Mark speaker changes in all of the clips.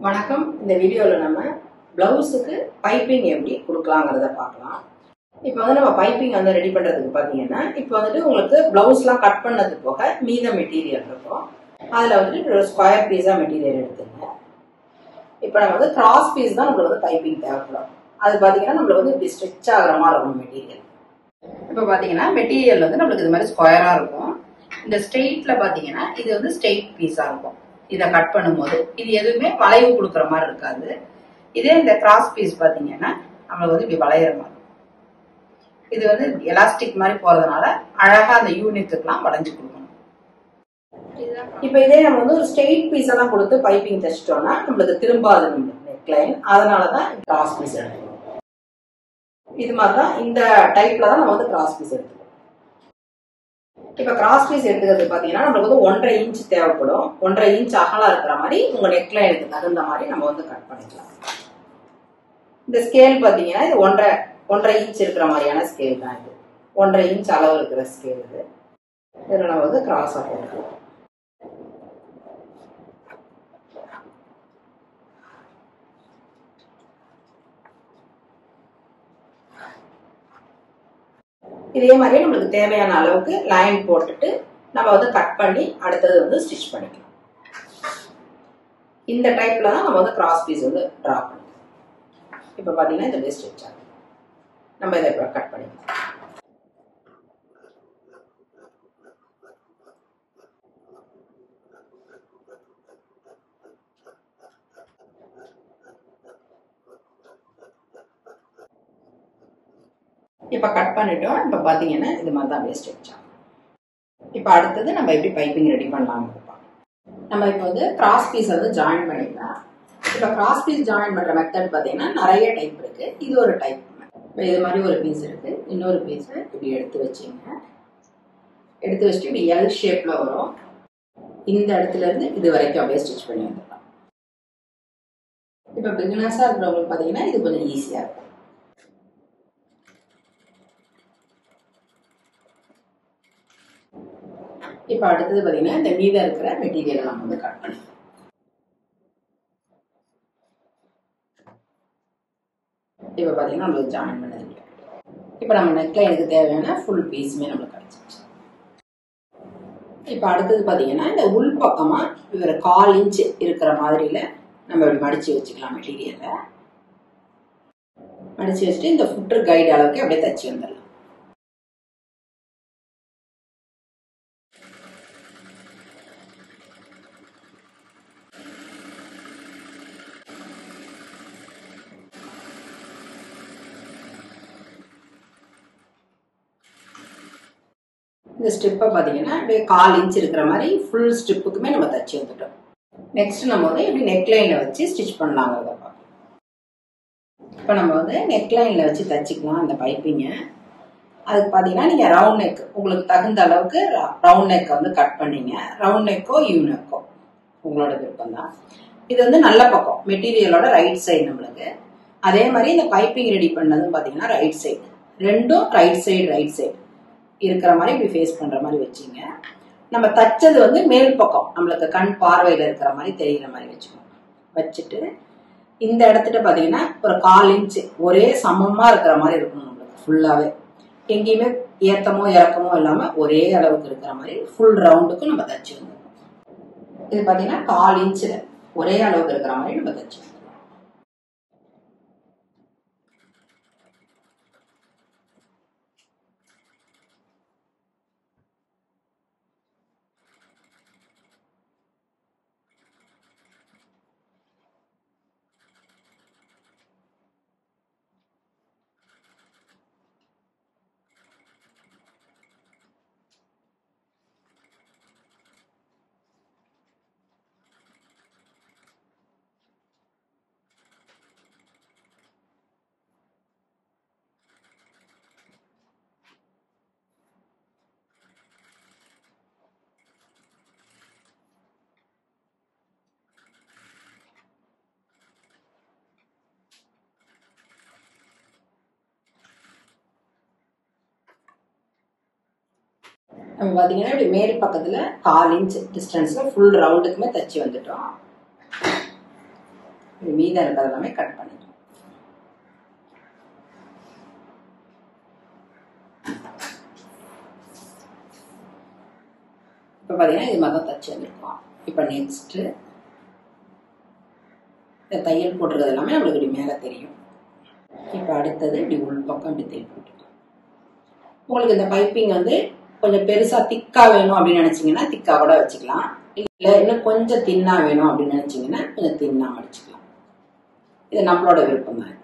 Speaker 1: வணக்கம். இந்த வீடியோவில் நம்ம பிளவுஸுக்கு பைப்பிங் எப்படி கொடுக்கலாங்கிறத பார்க்கலாம். இப்போ நம்ம பைப்பிங் ரெடி பண்ணுறதுக்கு பார்த்தீங்கன்னா, இப்போ உங்களுக்கு பிளவுஸ்லாம் கட் பண்ணது போக மீத மெட்டீரியல் இருக்கும். அதில் ஒரு ஸ்கொயர் பீஸாக மெட்டீரியல் எடுத்துங்க. இப்போ நம்ம கிராஸ் பீஸ் தான் நம்மளுக்கு பைப்பிங் தேவைப்படும். அது பார்த்தீங்கன்னா நம்மளுக்கு இப்படி ஸ்ட்ரெச் ஆகிற மாதிரி இருக்கும் மெட்டீரியல். இப்போ பார்த்தீங்கன்னா மெட்டீரியல் நம்மளுக்கு இது மாதிரி ஸ்கொயராக இருக்கும். இந்த ஸ்ட்ரெயிட்டில் பார்த்தீங்கன்னா இது ஸ்ட்ரெயிட் பீஸாக இருக்கும். இதை கட் பண்ணும்போது இது எதுவுமே வளைவு கொடுக்குற மாதிரி இருக்காது. இதே இந்த கிராஸ் பீஸ் பார்த்தீங்கன்னா நம்மளுக்கு இப்படி வளையிற மாதிரி, இது எலாஸ்டிக் மாதிரி போறதுனால அழகா அந்த யூனிட்டுக்கெல்லாம் வளைஞ்சு கொடுக்கணும். இப்போ இதே நம்ம ஒரு ஸ்ட்ரெயிட் பீஸ் எல்லாம் கொடுத்து பைப்பிங் தைச்சிட்டோம்னா நம்மளுக்கு திரும்பாது நம்மளுக்கு நெக்லைன். அதனாலதான் கிராஸ் பீஸ் எடுத்துக்கணும். இது மாதிரிதான் இந்த டைப்ல தான் நம்ம கிராஸ் பீஸ் எடுத்துக்கணும். இப்ப கிராஸ் பீஸ் எடுத்துக்கிறது பாத்தீங்கன்னா நம்மளுக்கு 1.5 இன்ச் தேவைப்படும். 1.5 இன்ச் அகலா இருக்கிற மாதிரி உங்க நெக்லைனுக்கு தகுந்த மாதிரி நம்ம கட் பண்ணிக்கலாம். இந்த ஸ்கேல் பாத்தீங்கன்னா இது 1.5 இன்ச் இருக்கிற மாதிரியான ஸ்கேல் தான். இது 1.5 இன்ச் அளவு இருக்கிற ஸ்கேல். இது இதுல நம்ம கிராஸா போட்டுக்கலாம். இதே மாதிரி நம்மளுக்கு தேவையான அளவுக்கு லைன் போட்டுட்டு நம்ம கட் பண்ணி அடுத்தது ஸ்டிச் பண்ணிக்கலாம். இந்த டைப்ல தான் நம்ம கிராஸ் பீஸ் டிரா பண்ணிக்கலாம். இப்ப பாத்தீங்கன்னா இந்த ஸ்டிச் ஆகும். நம்ம இதை கட் பண்ணிக்கலாம். இப்ப கட் பண்ணிட்டோம். இப்ப பாத்தீங்கன்னா இது மாதிரி தான் ஸ்டிச் ஆகும். இப்ப அடுத்தது நம்ம எப்படி பைப்பிங் ரெடி பண்ணலாம். நம்ம இப்போ கிராஸ் பீஸ் ஜாயின் பண்ணிக்கலாம். இப்ப கிராஸ் பீஸ் ஜாயின் பண்ற மெத்தட் பாத்தீங்கன்னா நிறைய டைப் இருக்கு. இது ஒரு டைப். இது மாதிரி ஒரு பீஸ் இருக்கு. இன்னொரு பீஸ் இப்படி எடுத்து வச்சுங்க. எடுத்து வச்சுட்டு இப்படி எல் ஷேப்ல வரும். இந்த இடத்துல இருந்து இது வரைக்கும் அப்படியே ஸ்டிச் பண்ணி வந்துடலாம். இப்ப பிகினர்ஸா இருக்கிறவங்களுக்கு பாத்தீங்கன்னா இது கொஞ்சம் ஈஸியா இருக்கும். இப்ப அடுத்தது பாத்தீங்கன்னா இந்த மீத இருக்கிற மெட்டீரியல் நம்ம கட் பண்ணிக்கலாம். இப்ப பாத்தீங்கன்னா நம்மளுக்கு ஜாயின் பண்ணது. இப்ப நம்ம நெக்லைனுக்கு தேவையான ஃபுல் பீஸுமே நம்மளுக்கு கிடைச்சிருச்சு. இப்ப அடுத்தது பாத்தீங்கன்னா இந்த உள் பக்கமா ஒரு 1/4 இன்ச் இருக்கிற மாதிரில நம்ம இப்படி மடிச்சு வச்சுக்கலாம். மெட்டீரியலை மடிச்சு வச்சுட்டு இந்த ஃபுட்டர் கைடு அளவுக்கு அப்படியே தச்சு வந்துடலாம். இந்த ஸ்ட்ரிப்பை பார்த்தீங்கன்னா அப்படியே 1/4 இன்ச் இருக்கிற மாதிரி ஃபுல் ஸ்ட்ரிப்புக்குமே நம்ம தச்சு வந்துட்டோம். நெக்ஸ்ட் நம்ம இப்படி நெக்லைன்ல வச்சு ஸ்டிச் பண்ணலாங்கிறத பார்க்கலாம். இப்போ நம்ம நெக்லைன்ல வச்சு தச்சுக்கலாம் அந்த பைப்பிங்க. அதுக்கு பார்த்தீங்கன்னா நீங்கள் ரவுண்ட் நெக் உங்களுக்கு தகுந்த அளவுக்கு ரவுண்ட் நெக்கை கட் பண்ணீங்க. ரவுண்ட் நெக்கோ யூ நெக்கோ உங்களோட விருப்பம் தான். இது நல்ல பக்கம் மெட்டீரியலோட ரைட் சைடு நம்மளுக்கு. அதே மாதிரி இந்த பைப்பிங் ரெடி பண்ணதும் பார்த்தீங்கன்னா ரைட் சைடு, ரெண்டும் ரைட் சைடு இருக்கிற மாதிரி இப்படி ஃபேஸ் பண்ற மாதிரி வச்சுங்க. நம்ம தச்சது மேல் பக்கம் நம்மளுக்கு கண் பார்வையில இருக்கிற மாதிரி தெரிகிற மாதிரி வச்சுக்கணும். வச்சுட்டு இந்த இடத்துல பாத்தீங்கன்னா ஒரு 1/4 இன்ச் ஒரே சமமா இருக்கிற மாதிரி இருக்கணும். நம்மளுக்கு ஃபுல்லாவே எங்கேயுமே ஏத்தமோ இறக்கமோ இல்லாம ஒரே அளவுக்கு இருக்கிற மாதிரி ஃபுல் ரவுண்டுக்கு நம்ம தச்சு வந்துடணும். இது பாத்தீங்கன்னா 1/4 இன்ச்ல ஒரே அளவுக்கு இருக்கிற மாதிரி நம்ம தச்சு. நம்ம பாத்தீங்கன்னா இப்படி மேல் பக்கத்துல 1/4 இன்ச் டிஸ்டன்ஸ்ல ஃபுல் ரவுண்டுக்குமே தச்சு வந்துட்டோம். மீதம் இருக்கிறது எல்லாமே கட் பண்ணிக்கலாம். இப்போ பார்த்தீங்கன்னா இது மாதிரி தான் தச்சு வந்துருக்கோம். இப்போ நெக்ஸ்ட்டு இந்த தையல் போட்டுறது எல்லாமே நம்மளுக்கு இப்படி மேலே தெரியும். இப்போ அடுத்தது இப்படி உள் பக்கம் இப்படி தையல் போட்டுக்கலாம். உங்களுக்கு இந்த பைப்பிங் வந்து கொஞ்சம் பெருசாக திக்காக வேணும் அப்படின்னு நினச்சிங்கன்னா திக்காக கூட வச்சுக்கலாம். இல்லை இன்னும் கொஞ்சம் தின்னா வேணும் அப்படின்னு நினச்சிங்கன்னா கொஞ்சம் தின்னா மடிச்சுக்கலாம். இது நம்மளோட விருப்பம் தான்.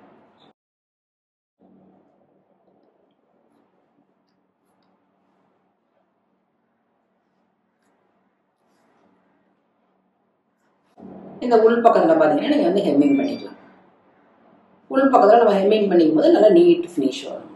Speaker 1: இந்த உள் பக்கத்தில் பார்த்தீங்கன்னா நீங்கள் வந்து ஹெம்மிங் பண்ணிக்கலாம். உள் பக்கத்தில் நம்ம ஹெம்மிங் பண்ணிக்கும் போது நல்லா நீட் ஃபினிஷ் வரும்.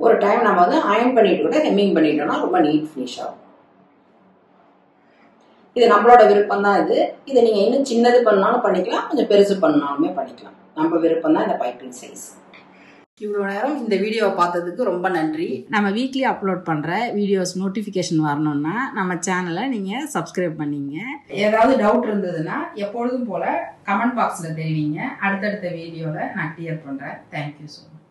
Speaker 1: ஒரு டைம் நம்ம வந்து அயர்ன் பண்ணிட்டு கூட ஹெம்மிங் பண்ணிட்டோம்னா ரொம்ப நீட் ஃபினிஷ் ஆகும். இது நம்மளோட விருப்பம் தான். இதை நீங்க இன்னும் சின்னது பண்ணாலும் பண்ணிக்கலாம், கொஞ்சம் பெருசு பண்ணாலுமே பண்ணிக்கலாம். நம்ம விருப்பம் தான் இந்த பைப்பிங் சைஸ்.
Speaker 2: இவ்வளோ நேரம் இந்த வீடியோவை பார்த்ததுக்கு ரொம்ப நன்றி. நம்ம வீக்லி அப்லோட் பண்ணுற வீடியோஸ் நோட்டிஃபிகேஷன் வரணும்னா நம்ம சேனலை நீங்கள் சப்ஸ்கிரைப் பண்ணிங்க. ஏதாவது டவுட் இருந்ததுன்னா எப்பொழுதும் போல் கமெண்ட் பாக்ஸில் தெரிவிங்க. அடுத்தடுத்த வீடியோவில் நான் கிளியர் பண்ணுறேன். Thank you so much.